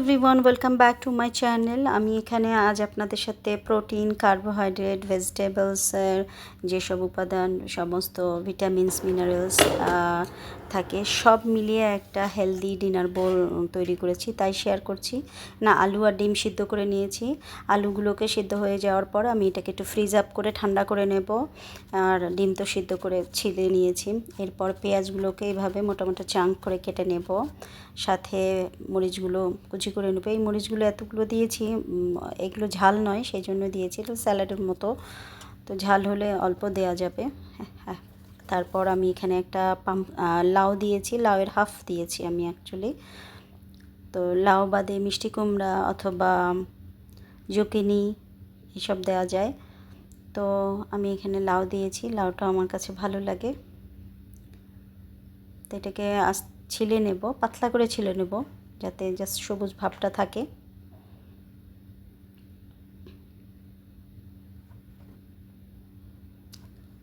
Everyone, welcome back to my channel. আমি এখানে আজ আপনাদের সাথে প্রোটিন, কার্বোহাইড্রেট, ভেজিটেবলসের যেসব উপাদান, সমস্ত ভিটামিনস, মিনারেলস থাকে সব মিলিয়ে একটা হেলদি ডিনার বোল তৈরি করেছি, তাই শেয়ার করছি। না, আলু আর ডিম সিদ্ধ করে নিয়েছি। আলুগুলোকে সিদ্ধ হয়ে যাওয়ার পর আমি এটাকে একটু ফ্রিজ আপ করে ঠান্ডা করে নেব। আর ডিম তো সিদ্ধ করে ছিলে নিয়েছি। এরপর পেঁয়াজগুলোকে এইভাবে মোটামুটি চাঙ্ক করে কেটে নেব, সাথে মরিচগুলো কুচি করে নেব। এই মরিচগুলো এতগুলো দিয়েছি, এগুলো ঝাল নয়, সেই জন্য দিয়েছি। এটা স্যালাডের মতো, তো ঝাল হলে অল্প দেওয়া যাবে। হ্যাঁ, তারপর আমি এখানে একটা লাউ দিয়েছি, লাউয়ের হাফ দিয়েছি আমি অ্যাকচুয়ালি। তো লাউ বাদে মিষ্টি কুমড়া অথবা জুকিনি এসব দেওয়া যায়। তো আমি এখানে লাউ দিয়েছি, লাউটা আমার কাছে ভালো লাগে। তো এটাকে ছিলে নেব, পাতলা করে ছিলে নেব যাতে জাস্ট সবুজ ভাবটা থাকে।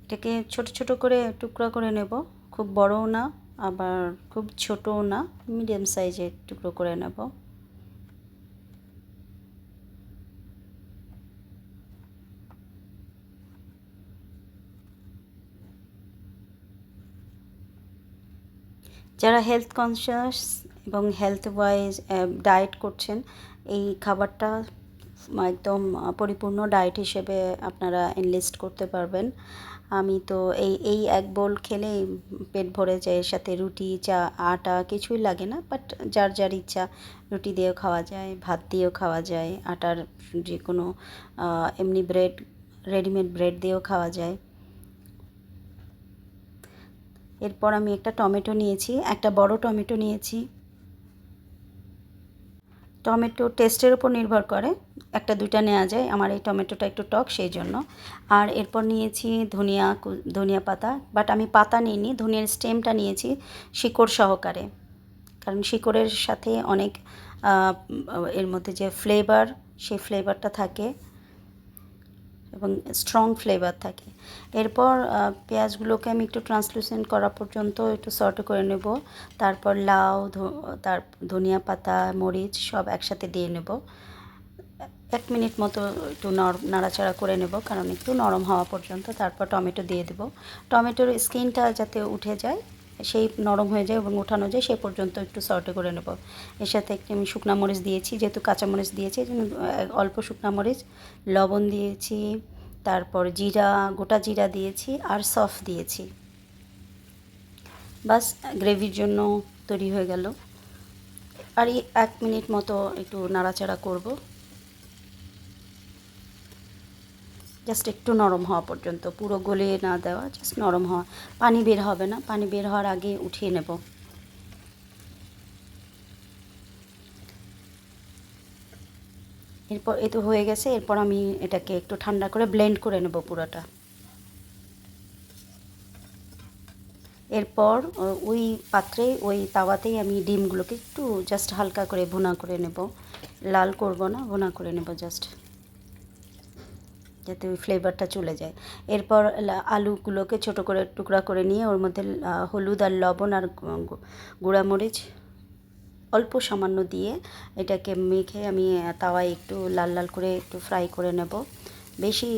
এটাকে ছোট ছোট করে টুকরা করে নেব, খুব বড়ও না আবার খুব ছোটও না, মিডিয়াম সাইজের টুকরো করে নেব। যারা হেলথ কনসিয়াস এবং হেলথ ওয়াইজ ডায়েট করছেন, এই খাবারটা একদম পরিপূর্ণ ডায়েট হিসেবে আপনারা এনলিস্ট করতে পারবেন। আমি তো এই এক বোল খেলেই পেট ভরে যায়। এর সাথে রুটি, চা, আটা কিছুই লাগে না, বাট যার যার ইচ্ছা রুটি দিয়েও খাওয়া যায়, ভাত দিয়েও খাওয়া যায়, আটার যে কোনো এমনি ব্রেড, রেডিমেড ব্রেড দিয়েও খাওয়া যায়। এরপর আমি একটা টমেটো নিয়েছি, একটা বড় টমেটো নিয়েছি। টমেটো টেস্টের উপর নির্ভর করে, একটা দুইটা নেওয়া যায়, আমার এই টমেটোটা একটু টক সেই জন্য। আর এরপর নিয়েছি ধনিয়া পাতা, বাট আমি পাতা নিইনি, ধনিয়ার স্টেমটা নিয়েছি শিকড় সহকারে, কারণ শিকড়ের সাথে অনেক এর মধ্যে যে ফ্লেভার, সেই ফ্লেভারটা থাকে এবং স্ট্রং ফ্লেভার থাকে। এরপর পেঁয়াজগুলোকে আমি একটু ট্রান্সলুসেন্ট করা পর্যন্ত একটু সর্ট করে নেব। তারপর লাউ, তার ধনিয়া পাতা, মরিচ সব একসাথে দিয়ে নেব। 1 মিনিট মতো একটু নাড়াচাড়া করে নেব, কারণ একটু নরম হওয়া পর্যন্ত। তারপর টমেটো দিয়ে দেব। টমেটোর স্কিনটা যাতে উঠে যায়, সেই নরম হয়ে যায় এবং উঠানো যায় সেই পর্যন্ত একটু সর্টে করে নেব। এর সাথে একটু আমি শুকনা মরিচ দিয়েছি, যেহেতু কাঁচামরিচ দিয়েছি এই জন্য অল্প শুকনা মরিচ, লবণ দিয়েছি, তারপর জিরা, গোটা জিরা দিয়েছি আর সফ দিয়েছি। বাস, গ্রেভির জন্য তৈরি হয়ে গেল। আর 1 মিনিট মতো একটু নাড়াচাড়া করব, জাস্ট একটু নরম হওয়া পর্যন্ত, পুরো গলিয়ে না দেওয়া, জাস্ট নরম হওয়া। পানি বের হবে না, পানি বের হওয়ার আগে উঠিয়ে নেব। এরপর এ তো হয়ে গেছে। এরপর আমি এটাকে একটু ঠান্ডা করে ব্লেন্ড করে নেব পুরোটা। এরপর ওই পাত্রে, ওই তাওয়াতেই আমি ডিমগুলোকে একটু জাস্ট হালকা করে ভুনা করে নেব, লাল করব না, ভুনা করে নেব জাস্ট, যাতে ওই ফ্লেভারটা চলে যায়। এরপর আলুগুলোকে ছোট করে টুকরা করে নিয়ে ওর মধ্যে হলুদ আর লবণ আর গুঁড়ামরিচ অল্প সামান্য দিয়ে এটাকে মেখে আমি তাওয়ায় একটু লাল লাল করে একটু ফ্রাই করে নেব। বেশি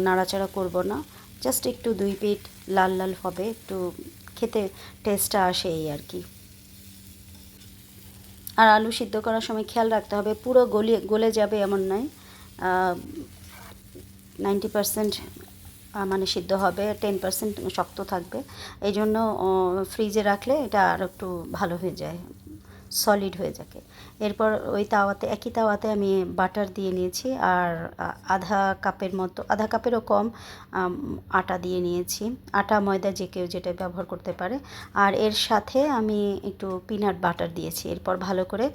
নাড়াচাড়া করব না, জাস্ট একটু 2 পিঠ লাল লাল হবে, একটু খেতে টেস্টটা আসে এই আর কি। আর আলু সিদ্ধ করার সময় খেয়াল রাখতে হবে পুরো গলে যাবে এমন নয়, 90% মানে সিদ্ধ হবে, 10% শক্ত থাকবে। এই জন্য ফ্রিজে রাখলে এটা আর একটু ভালো হয়ে যায়, সলিড হয়ে যায়। এরপর ওই তাওয়াতে, একই তাওয়াতে আমি বাটার দিয়ে নিয়েছি আর আধা কাপের মতো, আধা কাপেরও কম আটা দিয়ে নিয়েছি। আটা ময়দা যে কেউ যেটা ব্যবহার করতে পারে। আর এর সাথে আমি একটু পিনাট বাটার দিয়েছি। এরপর ভালো করে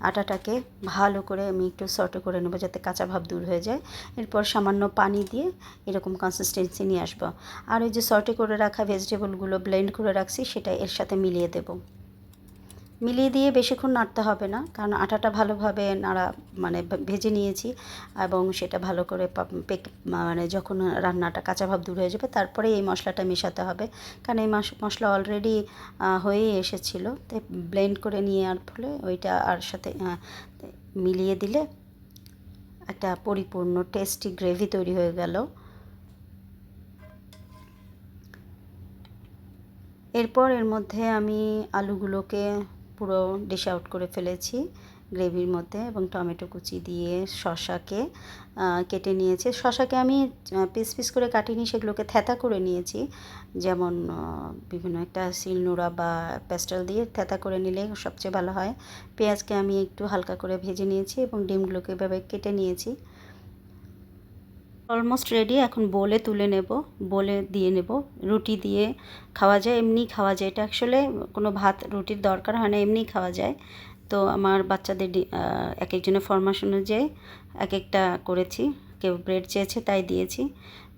আটাটাকে ভালো করে আমি একটু সর্ট করে নেব যাতে কাঁচা ভাব দূর হয়ে যায়। এরপর সামান্য পানি দিয়ে এরকম কনসিস্টেন্সি নিয়ে আসবো। আর ওই যে সর্টে করে রাখা ভেজিটেবলগুলো ব্লেন্ড করে রাখছি সেটা এর সাথে মিলিয়ে দেব। মিলিয়ে দিয়ে বেশিক্ষণ নাড়তে হবে না, কারণ আটাটা ভালোভাবে মানে ভেজে নিয়েছি এবং সেটা ভালো করে মানে যখন রান্নাটা কাঁচা ভাব দূর হয়ে যাবে তারপরে এই মশলাটা মেশাতে হবে, কারণ এই মশলা অলরেডি হয়েই এসেছিলো। তাই ব্লেন্ড করে নেওয়ার ফলে ওইটা আর সাথে মিলিয়ে দিলে একটা পরিপূর্ণ টেস্টি গ্রেভি তৈরি হয়ে গেল। এরপর এর মধ্যে আমি আলুগুলোকে পুরো ডিশ আউট করে ফেলেছি গ্রেভির মধ্যে, এবং টমেটো কুচি দিয়ে শসাকে কেটে নিয়েছি। শসাকে আমি পিস পিস করে কাটিনি, সেগুলোকে থ্যাতা করে নিয়েছি, যেমন বিভিন্ন একটা শিলনোড়া বা প্যাস্টেল দিয়ে থ্যাতা করে নিলে সবচেয়ে ভালো হয়। পেঁয়াজকে আমি একটু হালকা করে ভেজে নিয়েছি এবং ডিমগুলোকে এভাবে কেটে নিয়েছি। Almost ready. এখন বোলে তুলে নেব, বোলে দিয়ে নেব। রুটি দিয়ে খাওয়া যায়, এমনিই খাওয়া যায়। এটা অ্যাকচুয়ালি কোনো ভাত রুটির দরকার হয় না, এমনিই খাওয়া যায়। তো আমার বাচ্চাদের এক একজনের ফরমাশ অনুযায়ী এক একটা করেছি। কেউ ব্রেড চেয়েছে তাই দিয়েছি।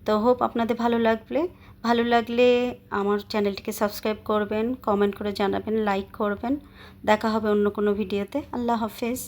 তো হোপ আপনাদের ভালো লাগলে আমার চ্যানেলটিকে সাবস্ক্রাইব করবেন, কমেন্ট করে জানাবেন, লাইক করবেন। দেখা হবে অন্য কোনো ভিডিওতে। আল্লাহ হাফেজ।